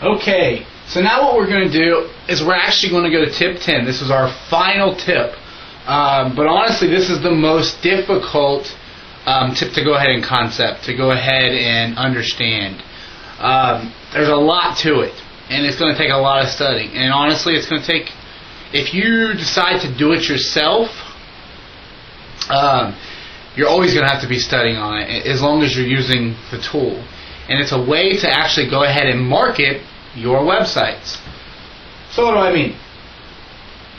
Okay, so now what we're going to do is we're actually going to go to tip 10. This is our final tip. But honestly, this is the most difficult tip to go ahead and concept, to go ahead and understand. There's a lot to it, and it's going to take a lot of studying. And honestly, it's going to take, if you decide to do it yourself, you're always going to have to be studying on it as long as you're using the tool. And it's a way to actually go ahead and market your websites. So what do I mean?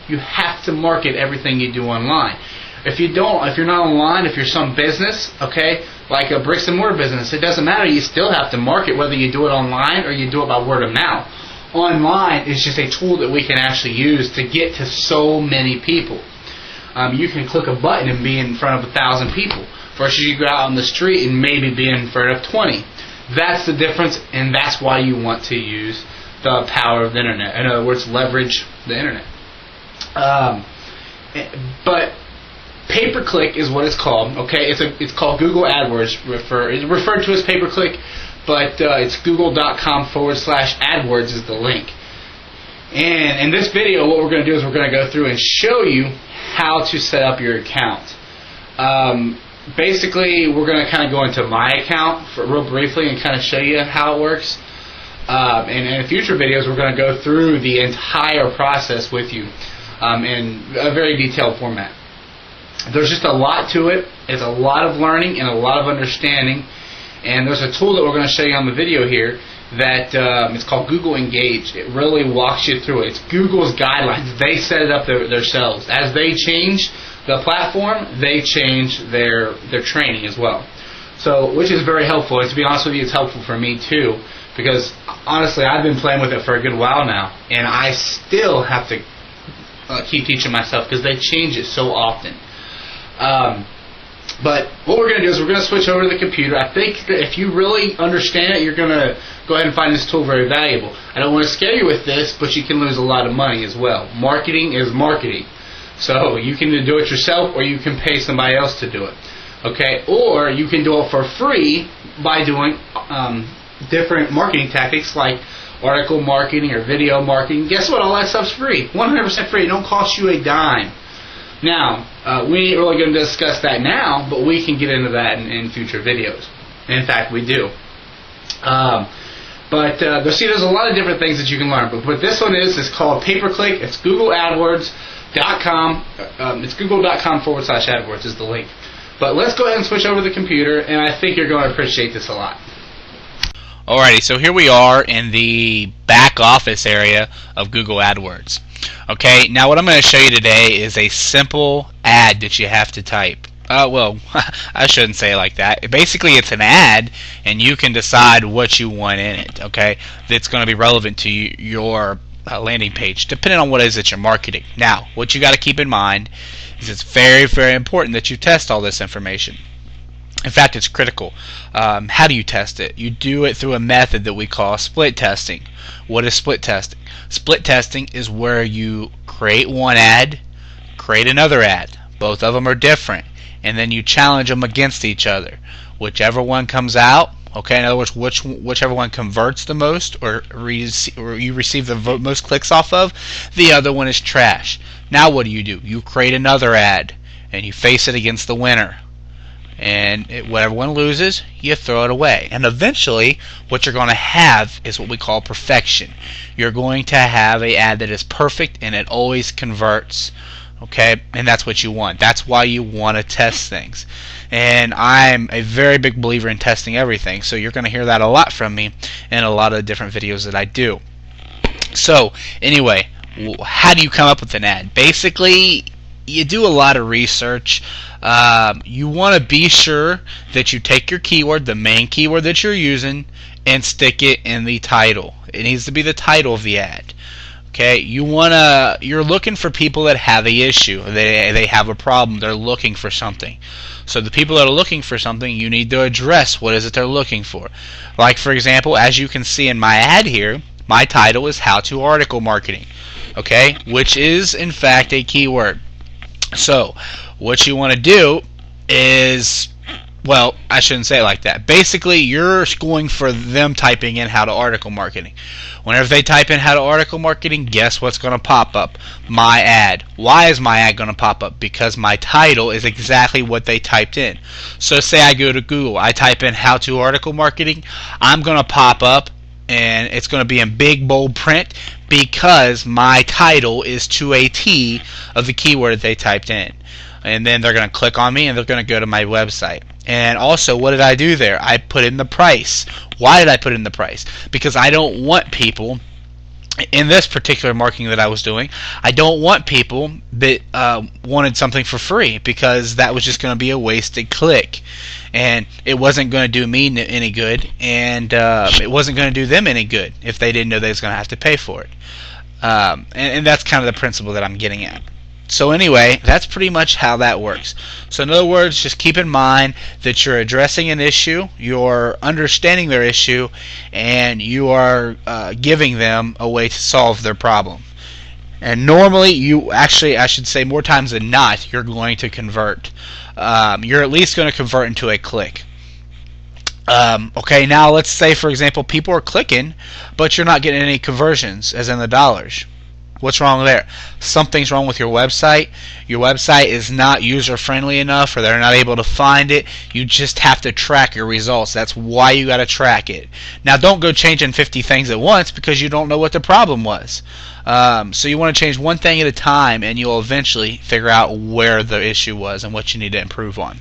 You have to market everything you do online. If you don't, if you're not online, if you're some business, okay, like a bricks and mortar business, it doesn't matter. You still have to market whether you do it online or you do it by word of mouth. Online is just a tool that we can actually use to get to so many people. You can click a button and be in front of 1,000 people versus you go out on the street and maybe be in front of 20. That's the difference, and that's why you want to use the power of the internet. In other words, leverage the internet. But pay-per-click is what it's called. Okay, it's called Google AdWords. It's referred to as pay-per-click, but it's google.com/AdWords is the link. And in this video, what we're going to do is we're going to go through and show you how to set up your account. Basically, we're going to kind of go into my account real briefly and kind of show you how it works. And in future videos, we're going to go through the entire process with you in a very detailed format. There's just a lot to it. It's a lot of learning and a lot of understanding. And there's a tool that we're going to show you on the video here that it's called Google Engage. It really walks you through it. It's Google's guidelines. They set it up themselves. As they change the platform, they change their training as well. So, which is very helpful. And to be honest with you, it's helpful for me too, because honestly, I've been playing with it for a good while now, and I still have to keep teaching myself because they change it so often. But what we're going to do is we're going to switch over to the computer. I think that if you really understand it, you're going to go ahead and find this tool very valuable. I don't want to scare you with this, but you can lose a lot of money as well. Marketing is marketing. So you can either do it yourself or you can pay somebody else to do it. Okay? Or you can do it for free by doing different marketing tactics like article marketing or video marketing. Guess what? All that stuff's free. 100% free. It don't cost you a dime. Now, we ain't really going to discuss that now, but we can get into that in future videos. In fact, we do. There's a lot of different things that you can learn. But what this one is called pay-per-click. It's googleadwords.com. It's google.com/AdWords is the link. But let's go ahead and switch over to the computer, and I think you're going to appreciate this a lot. Alrighty, so here we are in the back office area of Google AdWords. Okay, now what I'm going to show you today is a simple ad that you have to type. Well, I shouldn't say it like that. Basically, it's an ad, and you can decide what you want in it, okay, that's going to be relevant to your landing page, depending on what it is that you're marketing. Now, what you got to keep in mind is it's very, very important that you test all this information. In fact, it's critical. How do you test it? You do it through a method that we call split testing. What is split testing? Split testing is where you create one ad, create another ad. Both of them are different, and then you challenge them against each other. Whichever one comes out, okay, in other words, whichever one converts the most or you receive the most clicks off of, the other one is trash. Now what do? You create another ad, and you face it against the winner. And whatever one loses, you throw it away. And eventually, what you're going to have is what we call perfection. You're going to have an ad that is perfect and it always converts. Okay? And that's what you want. That's why you want to test things. And I'm a very big believer in testing everything. So you're going to hear that a lot from me in a lot of different videos that I do. So, anyway, how do you come up with an ad? Basically, you do a lot of research. You want to be sure that you take your keyword, the main keyword that you're using, and stick it in the title. It needs to be the title of the ad. Okay, you're looking for people that have an issue. They have a problem. They're looking for something. So the people that are looking for something, you need to address what is it they're looking for. Like, for example, as you can see in my ad here, my title is How to Article Marketing. Okay, which is in fact a keyword. So what you want to do is Well, I shouldn't say it like that. Basically, you're going for them typing in how to article marketing. Whenever they type in how to article marketing, guess what's going to pop up? My ad. Why is my ad going to pop up? Because my title is exactly what they typed in. So say I go to Google, I type in how to article marketing, I'm going to pop up and it's going to be in big bold print because my title is to a T of the keyword that they typed in. And then they're going to click on me and they're going to go to my website. And also, what did I do there? I put in the price. Why did I put in the price? Because I don't want people, in this particular marketing that I was doing, I don't want people that wanted something for free, because that was just going to be a wasted click. And it wasn't going to do me any good, and it wasn't going to do them any good if they didn't know they was going to have to pay for it. And that's kind of the principle that I'm getting at. So anyway, that's pretty much how that works. So in other words, just keep in mind that you're addressing an issue, you're understanding their issue, and you are giving them a way to solve their problem. And normally, I should say more times than not, you're going to convert. You're at least going to convert into a click. Okay, now let's say, for example, people are clicking, but you're not getting any conversions, as in the dollars. What's wrong there? Something's wrong with your website. Your website is not user-friendly enough, or they're not able to find it. You just have to track your results. That's why you got to track it. Now, don't go changing 50 things at once, because you don't know what the problem was. So you want to change one thing at a time, and you'll eventually figure out where the issue was and what you need to improve on.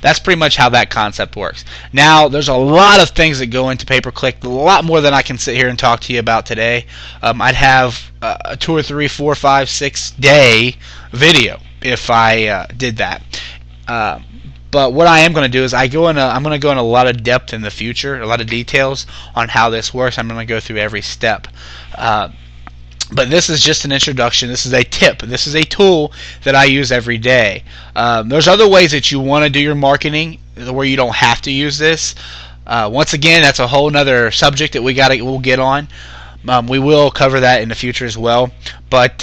That's pretty much how that concept works. Now, there's a lot of things that go into pay-per-click, a lot more than I can sit here and talk to you about today. I'd have a 2 or 3, 4, 5, 6 day video if I did that. But what I am going to do is I'm going to go in a lot of depth in the future, a lot of details on how this works. I'm going to go through every step. But this is just an introduction. This is a tip. This is a tool that I use every day. There's other ways that you want to do your marketing where you don't have to use this. Once again, that's a whole other subject that we'll get on. We will cover that in the future as well. But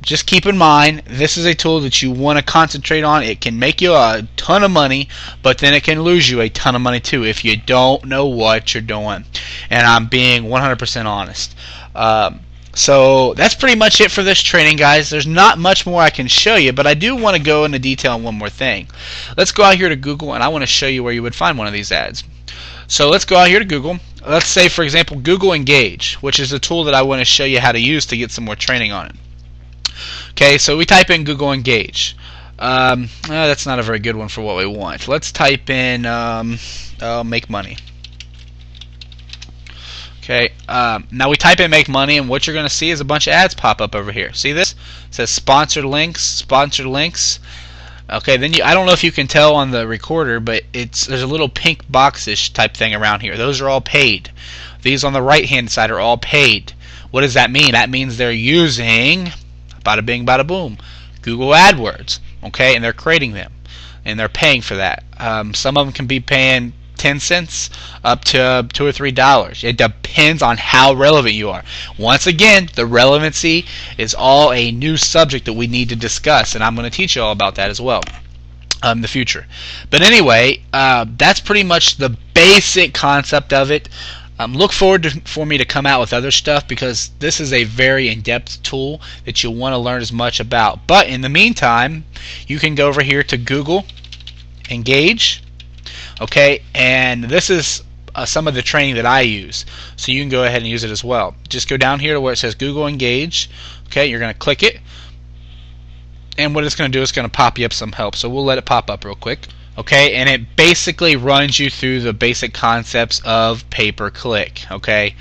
just keep in mind, this is a tool that you want to concentrate on. It can make you a ton of money, but then it can lose you a ton of money too if you don't know what you're doing. And I'm being 100% honest. So that's pretty much it for this training, guys. There's not much more I can show you, but I do want to go into detail on one more thing. Let's go out here to Google, and I want to show you where you would find one of these ads. So let's go out here to Google. Let's say, for example, Google Engage, which is a tool that I want to show you how to use to get some more training on it. Okay, so we type in Google Engage. That's not a very good one for what we want. Let's type in make money. Okay, now we type in make money, and what you're going to see is a bunch of ads pop up over here. See this? It says sponsored links, sponsored links. Okay, then I don't know if you can tell on the recorder, but there's a little pink boxish type thing around here. Those are all paid. These on the right hand side are all paid. What does that mean? That means they're using, bada bing, bada boom, Google AdWords. Okay, and they're creating them, and they're paying for that. Some of them can be paying 10 cents up to $2 or $3. It depends on how relevant you are. Once again, the relevancy is all a new subject that we need to discuss, and I'm going to teach you all about that as well in the future. But anyway, that's pretty much the basic concept of it. Look forward for me to come out with other stuff, because this is a very in-depth tool that you'll want to learn as much about. But in the meantime, you can go over here to Google Engage. Okay, and this is some of the training that I use, so you can go ahead and use it as well. Just go down here to where it says Google Engage. Okay, you're going to click it, and what it's going to do is going to pop you up some help. So we'll let it pop up real quick. Okay, and it basically runs you through the basic concepts of pay-per-click. Okay,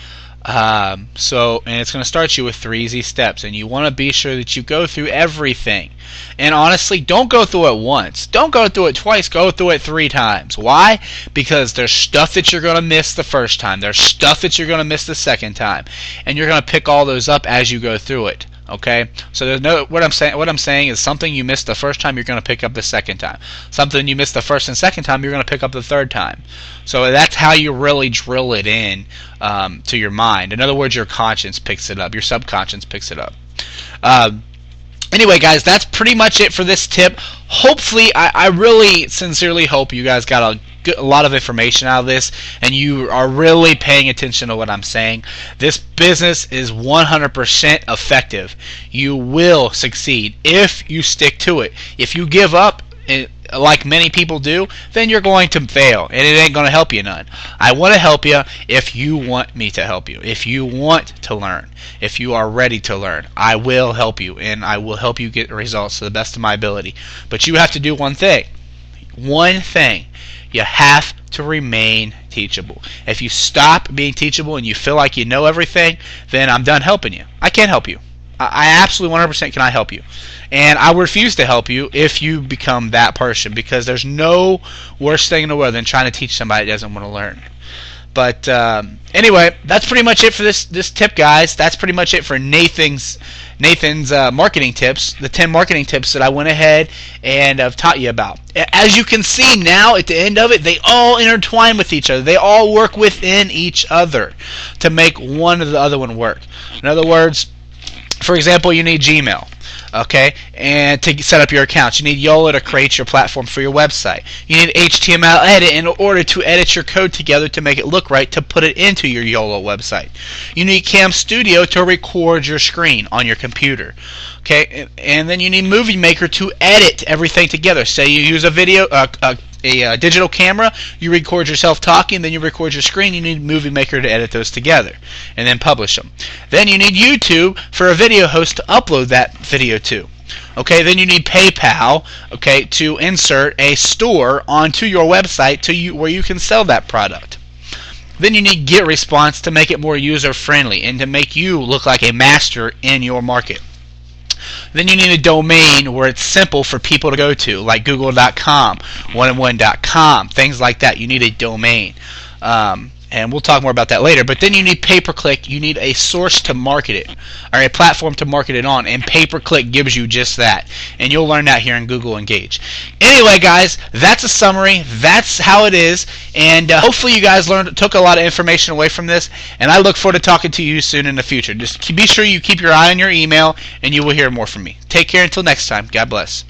and it's going to start you with 3 easy steps, and you want to be sure that you go through everything. And honestly, don't go through it once. Don't go through it twice. Go through it 3 times. Why? Because there's stuff that you're going to miss the first time. There's stuff that you're going to miss the second time, and you're going to pick all those up as you go through it. Okay, so there's no what I'm saying is something you missed the first time, you're going to pick up the second time. Something you missed the first and second time, you're going to pick up the third time. So that's how you really drill it in to your mind. In other words, your conscience picks it up, your subconscious picks it up. Anyway, guys, that's pretty much it for this tip. Hopefully, I really sincerely hope you guys got a a lot of information out of this, and you are really paying attention to what I'm saying, this business is 100% effective. You will succeed if you stick to it. If you give up, like many people do, then you're going to fail, and it ain't going to help you none. I want to help you if you want me to help you. If you want to learn, if you are ready to learn, I will help you, and I will help you get results to the best of my ability. But you have to do one thing. One thing. You have to remain teachable. If you stop being teachable and you feel like you know everything, then I'm done helping you. I can't help you. I absolutely 100% cannot help you. And I refuse to help you if you become that person, because there's no worse thing in the world than trying to teach somebody that doesn't want to learn. But anyway, that's pretty much it for this tip, guys. That's pretty much it for Nathan's marketing tips, the 10 marketing tips that I went ahead and have taught you about. As you can see now at the end of it, they all intertwine with each other. They all work within each other to make one or the other one work. In other words, for example, you need Gmail, okay, and to set up your accounts. You need YOLO to create your platform for your website. You need HTML edit in order to edit your code together to make it look right, to put it into your YOLO website. You need Cam Studio to record your screen on your computer, okay, and then you need Movie Maker to edit everything together. Say you use a digital camera, you record yourself talking, then you record your screen. You need Movie Maker to edit those together and then publish them. Then you need YouTube for a video host to upload that video to. Okay, then you need PayPal, okay, to insert a store onto your website where you can sell that product. Then you need GetResponse to make it more user-friendly and to make you look like a master in your market. Then you need a domain where it's simple for people to go to, like google.com, oneandone.com, things like that. You need a domain. And we'll talk more about that later. But then you need pay-per-click. You need a source to market it, or a platform to market it on. And pay-per-click gives you just that. And you'll learn that here in Google Engage. Anyway, guys, that's a summary. That's how it is. And hopefully you guys took a lot of information away from this. And I look forward to talking to you soon in the future. Just be sure you keep your eye on your email, and you will hear more from me. Take care until next time. God bless.